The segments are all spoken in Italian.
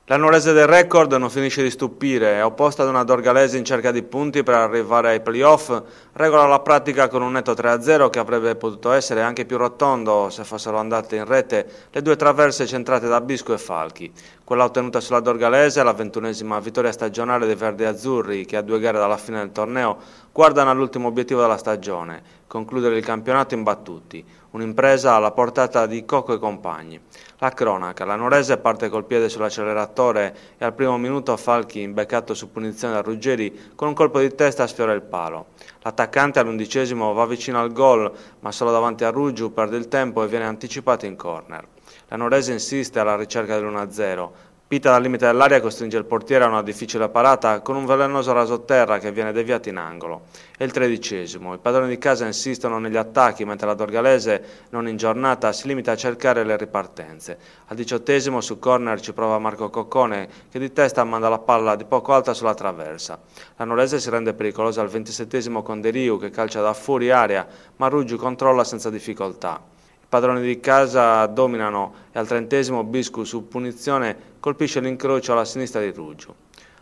La Nuorese del record non finisce di stupire, è opposta ad una Dorgalese in cerca di punti per arrivare ai playoff, regola la pratica con un netto 3-0 che avrebbe potuto essere anche più rotondo se fossero andate in rete le due traverse centrate da Bisco e Falchi. Quella ottenuta sulla Dorgalese è la 21esima vittoria stagionale dei Verdi Azzurri che a 2 gare dalla fine del torneo guardano all'ultimo obiettivo della stagione, concludere il campionato imbattuti, un'impresa alla portata di Coco e compagni. La cronaca, la Nuorese parte col piede sull'acceleratore e al primo minuto Falchi, imbeccato su punizione da Ruggeri, con un colpo di testa sfiora il palo. L'attaccante all'11° va vicino al gol, ma solo davanti a Ruggiu perde il tempo e viene anticipato in corner. La Nuorese insiste alla ricerca dell'1-0. Pita dal limite dell'area costringe il portiere a una difficile parata con un velenoso rasoterra che viene deviato in angolo. È il 13°. I padroni di casa insistono negli attacchi mentre la Dorgalese, non in giornata, si limita a cercare le ripartenze. Al 18° su corner ci prova Marco Coccone che di testa manda la palla di poco alta sulla traversa. La Nuorese si rende pericolosa al 27° con De Riu che calcia da fuori area ma Ruggiu controlla senza difficoltà. I padroni di casa dominano e al 30° Biscu su punizione colpisce l'incrocio alla sinistra di Ruggiu.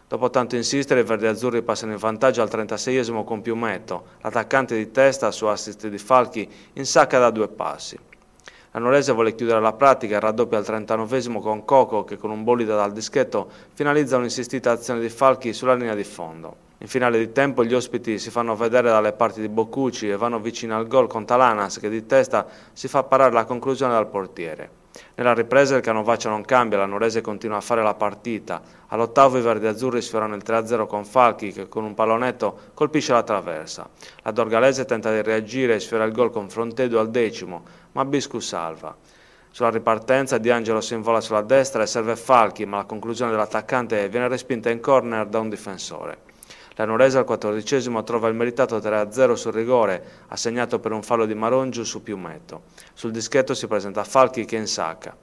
Dopo tanto insistere i verdi-azzurri passano in vantaggio al 36° con Piumetto, l'attaccante di testa su assist di Falchi insacca da 2 passi. La Nuorese vuole chiudere la pratica e raddoppia al 39° con Coco che con un bolide dal dischetto finalizza un'insistita azione di Falchi sulla linea di fondo. In finale di tempo gli ospiti si fanno vedere dalle parti di Boccucci e vanno vicino al gol con Talanas che di testa si fa parare la conclusione dal portiere. Nella ripresa il canovaccio non cambia, la Nuorese continua a fare la partita. All'8° i verdi-azzurri sfiorano il 3-0 con Falchi che con un pallonetto colpisce la traversa. La Dorgalese tenta di reagire e sfiora il gol con Frontedo al 10°, ma Biscu salva. Sulla ripartenza Di Angelo si invola sulla destra e serve Falchi, ma la conclusione dell'attaccante viene respinta in corner da un difensore. La Nuorese al 14° trova il meritato 3-0 sul rigore, assegnato per un fallo di Marongiu su Piumetto. Sul dischetto si presenta Falchi che insacca.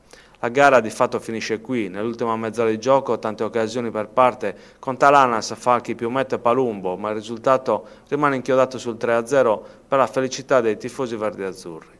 La gara di fatto finisce qui, nell'ultima mezz'ora di gioco tante occasioni per parte, con Talanas, Falchi, Piumetto e Palumbo, ma il risultato rimane inchiodato sul 3-0 per la felicità dei tifosi verdi-azzurri.